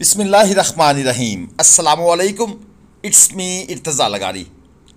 बिस्मिल्लाहिर्रहमानिर्रहीम। अस्सलामुअलैकुम। It's me Irtaza Lagari.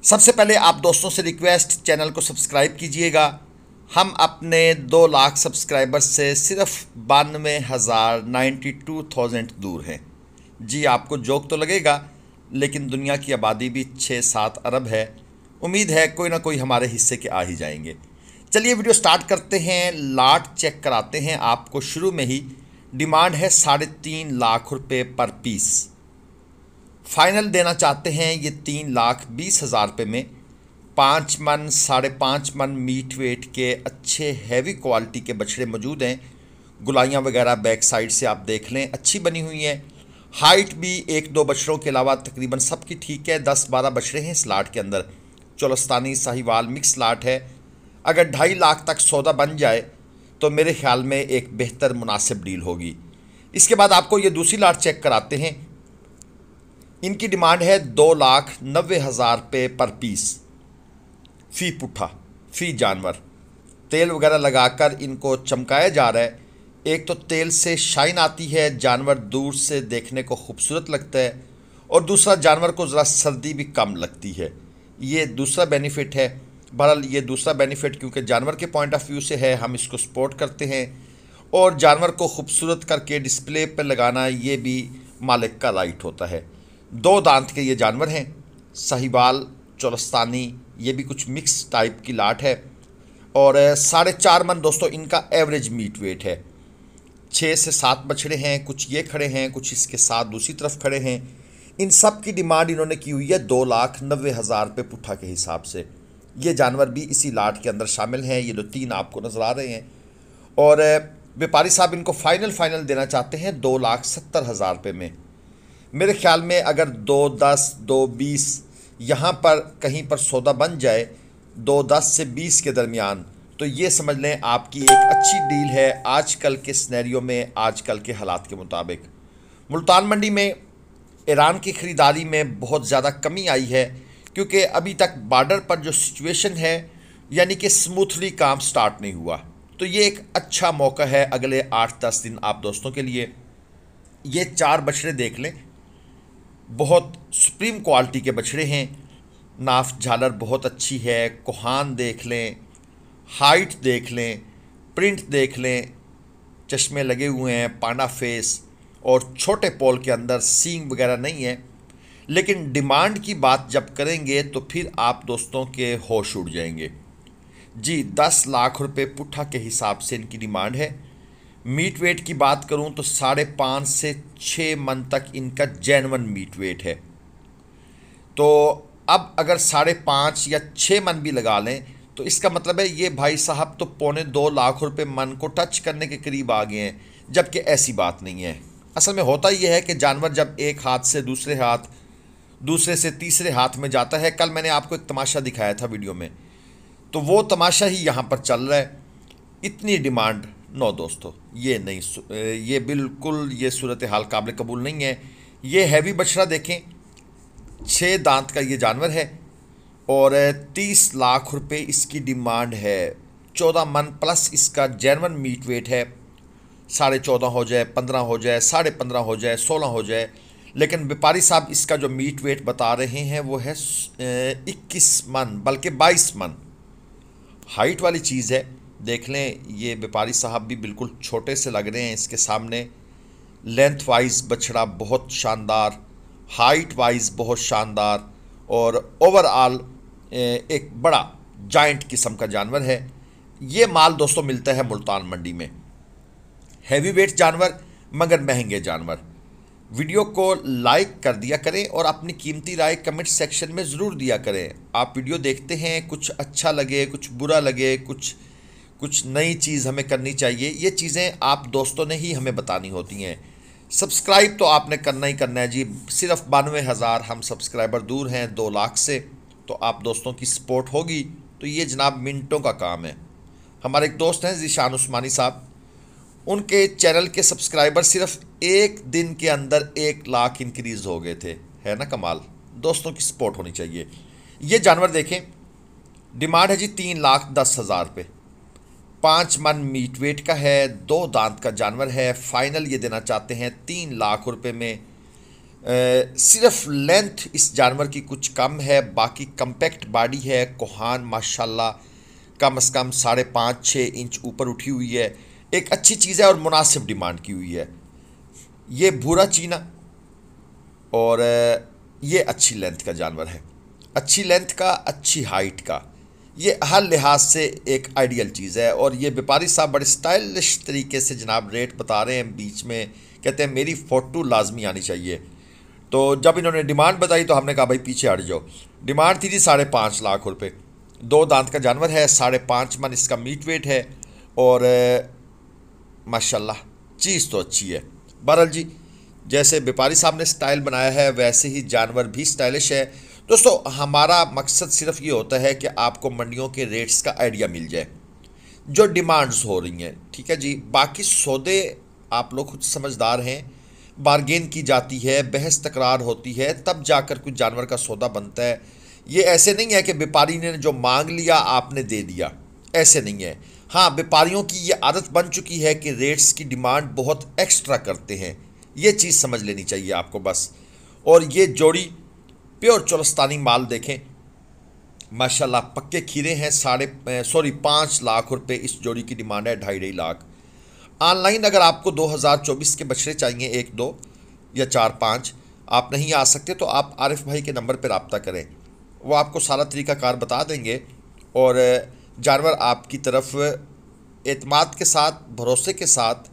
सबसे पहले आप दोस्तों से रिक्वेस्ट, चैनल को सब्सक्राइब कीजिएगा। हम अपने 2 लाख सब्सक्राइबर्स से सिर्फ 92,092,000 दूर हैं। जी, आपको जोक तो लगेगा, लेकिन दुनिया की आबादी भी 6-7 अरब है। उम्मीद है कोई ना कोई हमारे हिस्से के आ ही जाएंगे। चलिए वीडियो स्टार्ट करते हैं। लाट चेक कराते हैं आपको। शुरू में ही डिमांड है 3.5 लाख रुपए पर पीस। फाइनल देना चाहते हैं ये 3,20,000 रुपये में। 5 मन 5.5 मन मीट वेट के अच्छे हैवी क्वालिटी के बछड़े मौजूद हैं। गुलाइयाँ वगैरह बैक साइड से आप देख लें, अच्छी बनी हुई हैं। हाइट भी 1-2 बछड़ों के अलावा तकरीबन सबकी ठीक है। 10-12 बछड़े हैं इस लाट के अंदर। चोलस्तानी साहिवाल मिक्स लाट है। अगर 2.5 लाख तक सौदा बन जाए तो मेरे ख्याल में एक बेहतर मुनासिब डील होगी। इसके बाद आपको ये दूसरी लाट चेक कराते हैं। इनकी डिमांड है 2,90,000 रुपये पर पीस, फ़ी पुट्ठा फ़ी जानवर। तेल वगैरह लगाकर इनको चमकाया जा रहा है। एक तो तेल से शाइन आती है, जानवर दूर से देखने को खूबसूरत लगता है, और दूसरा जानवर को ज़रा सर्दी भी कम लगती है। ये दूसरा बेनिफिट है। बहरहाल ये दूसरा बेनिफिट क्योंकि जानवर के पॉइंट ऑफ व्यू से है, हम इसको सपोर्ट करते हैं। और जानवर को खूबसूरत करके डिस्प्ले पर लगाना ये भी मालिक का राइट होता है। 2 दांत के ये जानवर हैं। साहिवाल चोलस्तानी ये भी कुछ मिक्स टाइप की लाट है। और 4.5 मन दोस्तों इनका एवरेज मीट वेट है। 6 से 7 बछड़े हैं। कुछ ये खड़े हैं, कुछ इसके साथ दूसरी तरफ खड़े हैं। इन सब की डिमांड इन्होंने की हुई है 2,90,000 रुपये पुट्ठा के हिसाब से। ये जानवर भी इसी लाट के अंदर शामिल हैं। ये जो 3 आपको नज़र आ रहे हैं। और व्यापारी साहब इनको फाइनल देना चाहते हैं 2,70,000 रुपये में। मेरे ख्याल में अगर 2,10 2,20 यहाँ पर कहीं पर सौदा बन जाए 2,10 से 20 के दरमियान, तो ये समझ लें आपकी एक अच्छी डील है आजकल के सिनेरियो में, आजकल के हालात के मुताबिक। मुल्तान मंडी में ईरान की ख़रीदारी में बहुत ज़्यादा कमी आई है, क्योंकि अभी तक बॉर्डर पर जो सिचुएशन है यानी कि स्मूथली काम स्टार्ट नहीं हुआ। तो ये एक अच्छा मौका है अगले 8-10 दिन आप दोस्तों के लिए। ये 4 बछड़े देख लें, बहुत सुप्रीम क्वालिटी के बछड़े हैं। नाफ झालर बहुत अच्छी है। कोहान देख लें, हाइट देख लें, प्रिंट देख लें, चश्मे लगे हुए हैं, पाना फेस, और छोटे पोल के अंदर सींग वगैरह नहीं है। लेकिन डिमांड की बात जब करेंगे तो फिर आप दोस्तों के होश उड़ जाएंगे। जी, 10 लाख रुपए पुट्ठा के हिसाब से इनकी डिमांड है। मीट वेट की बात करूं तो 5.5 से 6 मन तक इनका जेन्युइन मीट वेट है। तो अब अगर 5.5 या 6 मन भी लगा लें तो इसका मतलब है ये भाई साहब तो 2.25 लाख रुपए मन को टच करने के करीब आ गए हैं। जबकि ऐसी बात नहीं है। असल में होता यह है कि जानवर जब एक हाथ से दूसरे हाथ, दूसरे से तीसरे हाथ में जाता है, कल मैंने आपको एक तमाशा दिखाया था वीडियो में, तो वो तमाशा ही यहाँ पर चल रहा है। इतनी डिमांड नो दोस्तों, ये नहीं, ये बिल्कुल ये सूरत हाल काबिल कबूल नहीं है। ये हैवी बछड़ा देखें, 6 दांत का ये जानवर है और 30 लाख रुपए इसकी डिमांड है। 14 मन प्लस इसका जेन्युइन मीट वेट है। 14.5 हो जाए, 15 हो जाए, 15.5 हो जाए, 16 हो जाए, लेकिन व्यापारी साहब इसका जो मीट वेट बता रहे हैं वो है 21 मन, बल्कि 22 मन। हाइट वाली चीज़ है। देख लें, ये व्यापारी साहब भी बिल्कुल छोटे से लग रहे हैं इसके सामने। लेंथ वाइज बछड़ा बहुत शानदार, हाइट वाइज बहुत शानदार, और ओवरऑल एक बड़ा जाइंट किस्म का जानवर है। ये माल दोस्तों मिलता है मुल्तान मंडी में। हैवी वेट जानवर मगर महंगे जानवर। वीडियो को लाइक कर दिया करें और अपनी कीमती राय कमेंट सेक्शन में ज़रूर दिया करें। आप वीडियो देखते हैं, कुछ अच्छा लगे, कुछ बुरा लगे, कुछ नई चीज़ हमें करनी चाहिए, ये चीज़ें आप दोस्तों ने ही हमें बतानी होती हैं। सब्सक्राइब तो आपने करना ही करना है जी। सिर्फ 92,000 हम सब्सक्राइबर दूर हैं 2 लाख से। तो आप दोस्तों की सपोर्ट होगी तो ये जनाब मिनटों का काम है। हमारे एक दोस्त हैं ज़ीशान उस्मानी साहब, उनके चैनल के सब्सक्राइबर सिर्फ 1 दिन के अंदर 1 लाख इंक्रीज़ हो गए थे। है ना कमाल। दोस्तों की सपोर्ट होनी चाहिए। ये जानवर देखें, डिमांड है जी 3,10,000 रुपये। 5 मन मीट वेट का है, 2 दांत का जानवर है। फाइनल ये देना चाहते हैं 3 लाख रुपए में। सिर्फ लेंथ इस जानवर की कुछ कम है, बाकी कम्पैक्ट बॉडी है। कोहान माशाल्लाह कम से कम 5.5-6 इंच ऊपर उठी हुई है। एक अच्छी चीज़ है और मुनासिब डिमांड की हुई है। ये भूरा चीना और ये अच्छी लेंथ का जानवर है, अच्छी लेंथ का, अच्छी हाइट का। ये हर लिहाज से एक आइडियल चीज़ है। और ये व्यापारी साहब बड़े स्टाइलिश तरीके से जनाब रेट बता रहे हैं, बीच में कहते हैं मेरी फ़ोटो लाजमी आनी चाहिए। तो जब इन्होंने डिमांड बताई तो हमने कहा भाई पीछे हट जाओ। डिमांड थी जी 5.5 लाख रुपए। 2 दांत का जानवर है, 5.5 मन इसका मीट वेट है और माशाल्लाह चीज़ तो अच्छी है। बहरहाल जी, जैसे व्यापारी साहब ने स्टाइल बनाया है वैसे ही जानवर भी स्टाइलिश है। दोस्तों, हमारा मकसद सिर्फ ये होता है कि आपको मंडियों के रेट्स का आइडिया मिल जाए, जो डिमांड्स हो रही हैं, ठीक है जी। बाकी सौदे आप लोग खुद समझदार हैं, बारगेन की जाती है, बहस तकरार होती है, तब जाकर कुछ जानवर का सौदा बनता है। ये ऐसे नहीं है कि व्यापारी ने जो मांग लिया आपने दे दिया, ऐसे नहीं है। हाँ, व्यापारियों की ये आदत बन चुकी है कि रेट्स की डिमांड बहुत एक्स्ट्रा करते हैं, ये चीज़ समझ लेनी चाहिए आपको बस। और ये जोड़ी प्योर चोलस्तानी माल देखें, माशाल्लाह पक्के खीरे हैं। 5 लाख रुपए इस जोड़ी की डिमांड है, 2.5 लाख। ऑनलाइन अगर आपको 2024 के बछड़े चाहिए 1, 2 या 4, 5, आप नहीं आ सकते तो आप आरिफ भाई के नंबर पर रब्ता करें, वो आपको सारा तरीक़ाकार बता देंगे और जानवर आपकी तरफ एतमाद के साथ, भरोसे के साथ,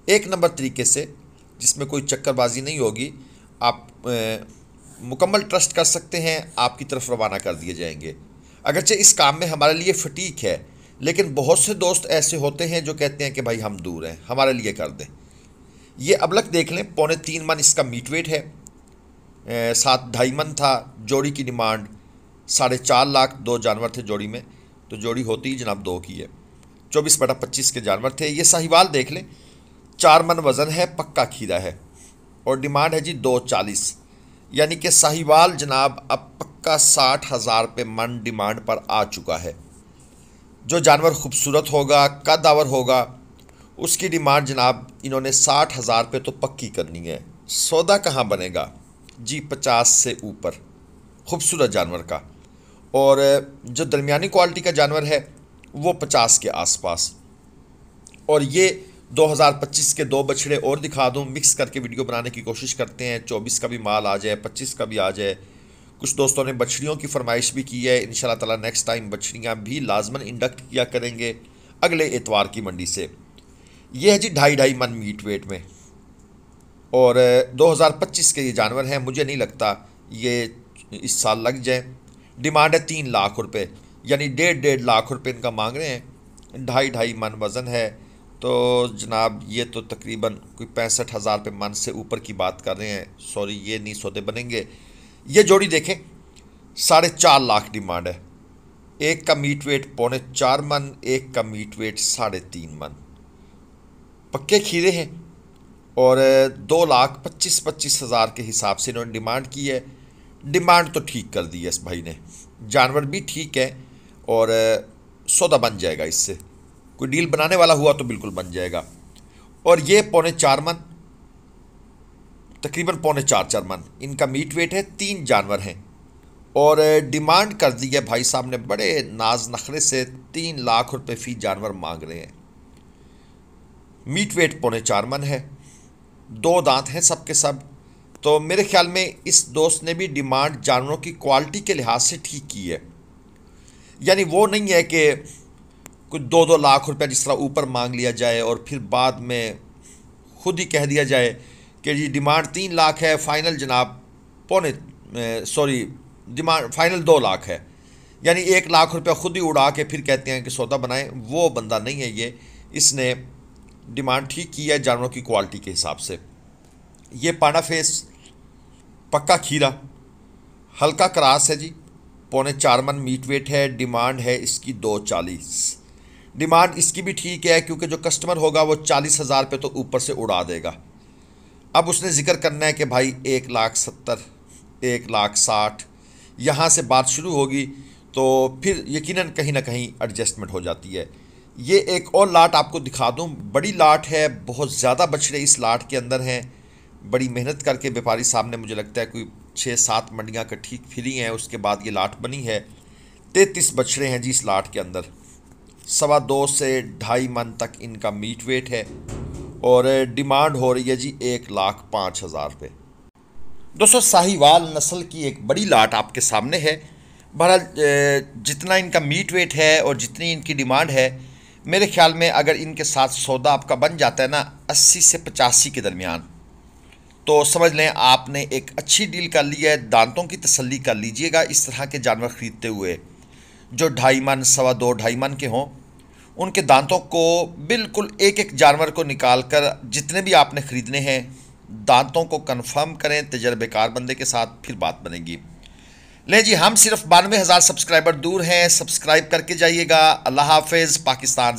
एक नंबर तरीके से, जिसमें कोई चक्करबाजी नहीं होगी, आप मुकम्मल ट्रस्ट कर सकते हैं, आपकी तरफ रवाना कर दिए जाएंगे। अगरचे इस काम में हमारे लिए फटीक है, लेकिन बहुत से दोस्त ऐसे होते हैं जो कहते हैं कि भाई हम दूर हैं, हमारे लिए कर दें। ये अबलक देख लें, 3.25 मन इसका मीट वेट है, 7.5 मन था। जोड़ी की डिमांड 4.5 लाख। 2 जानवर थे जोड़ी में, तो जोड़ी होती ही जनाब 2 की है। 24/25 के जानवर थे। ये साहिवाल देख लें, 4 मन वज़न है, पक्का खीरा है और डिमांड है जी 2.40। यानी कि साहिवाल जनाब अब पक्का 60,000 रुपये मन डिमांड पर आ चुका है। जो जानवर खूबसूरत होगा, कदावर होगा, उसकी डिमांड जनाब इन्होंने 60,000 रुपये तो पक्की करनी है। सौदा कहाँ बनेगा जी? 50 से ऊपर खूबसूरत जानवर का। और जो दरमियानी क्वालिटी का जानवर है वो 50 के आसपास। और ये 2025 के 2 बछड़े और दिखा दूं, मिक्स करके वीडियो बनाने की कोशिश करते हैं। 24 का भी माल आ जाए, 25 का भी आ जाए। कुछ दोस्तों ने बछड़ियों की फरमाइश भी की है, इंशाल्लाह ताला नेक्स्ट टाइम बछड़ियाँ भी लाजमन इंडक्ट किया करेंगे अगले इतवार की मंडी से। ये है जी 2.5 मन मीट वेट में और 2025 के ये जानवर हैं। मुझे नहीं लगता ये इस साल लग जाए। डिमांड है 3 लाख रुपए, यानी 1.5 लाख रुपए इनका मांग रहे हैं। 2.5 मन वज़न है, तो जनाब ये तो तकरीबन कोई 65,000 रुपये मन से ऊपर की बात कर रहे हैं। सॉरी, ये नहीं सौदे बनेंगे। ये जोड़ी देखें, 4.5 लाख डिमांड है। एक का मीट वेट 3.25 मन, एक का मीट वेट 3.5 मन। पक्के खीरे हैं और 2,25,000 के हिसाब से इन्होंने डिमांड की है। डिमांड तो ठीक कर दी है इस भाई ने, जानवर भी ठीक है और सौदा बन जाएगा इससे। कोई डील बनाने वाला हुआ तो बिल्कुल बन जाएगा। और ये 3.25 मन, तकरीबन 3.25 मन इनका मीट वेट है। 3 जानवर हैं और डिमांड कर दी है भाई साहब ने बड़े नाज नखरे से। 3 लाख रुपए फी जानवर मांग रहे हैं। मीट वेट 3.25 मन है, 2 दांत हैं सबके सब। तो मेरे ख्याल में इस दोस्त ने भी डिमांड जानवरों की क्वालिटी के लिहाज से ठीक की है। यानी वो नहीं है कि कुछ 2-2 लाख रुपया जिस तरह ऊपर मांग लिया जाए और फिर बाद में खुद ही कह दिया जाए कि जी डिमांड 3 लाख है, फाइनल जनाब डिमांड फाइनल 2 लाख है। यानी 1 लाख रुपया खुद ही उड़ा के फिर कहते हैं कि सौदा बनाएं। वो बंदा नहीं है ये। इसने डिमांड ठीक की है जानवरों की क्वालिटी के हिसाब से। ये पाना फेस, पक्का खीरा, हल्का क्रास है जी, 3.25 मन मीट वेट है। डिमांड है इसकी 2.40। डिमांड इसकी भी ठीक है क्योंकि जो कस्टमर होगा वो 40,000 रुपये तो ऊपर से उड़ा देगा। अब उसने जिक्र करना है कि भाई 1,70,000, 1,60,000, यहाँ से बात शुरू होगी तो फिर यकीनन कहीं ना कहीं एडजस्टमेंट हो जाती है। ये एक और लाट आपको दिखा दूं, बड़ी लाट है, बहुत ज़्यादा बछड़े इस लाट के अंदर हैं। बड़ी मेहनत करके व्यापारी साहब ने, मुझे लगता है कोई 6-7 मंडियाँ इकट्ठी फिरी हैं, उसके बाद ये लाट बनी है। 33 बछड़े हैं जी इस लाट के अंदर। 2.25 से 2.5 मन तक इनका मीट वेट है और डिमांड हो रही है जी 1,05,000 रुपये। दोस्तों साहिवाल नस्ल की एक बड़ी लाट आपके सामने है। बहरहाल जितना इनका मीट वेट है और जितनी इनकी डिमांड है, मेरे ख्याल में अगर इनके साथ सौदा आपका बन जाता है ना 80 से 85 के दरमियान, तो समझ लें आपने एक अच्छी डील कर ली है। दांतों की तसल्ली कर लीजिएगा इस तरह के जानवर ख़रीदते हुए जो 2.5 मन, 2.25, 2.5 मन के हों। उनके दांतों को बिल्कुल एक एक जानवर को निकाल कर जितने भी आपने ख़रीदने हैं, दांतों को कंफर्म करें तजर्बेकार बंदे के साथ, फिर बात बनेगी। ले जी, हम सिर्फ 92,000 सब्सक्राइबर दूर हैं, सब्सक्राइब करके जाइएगा। अल्लाह हाफिज़। पाकिस्तान।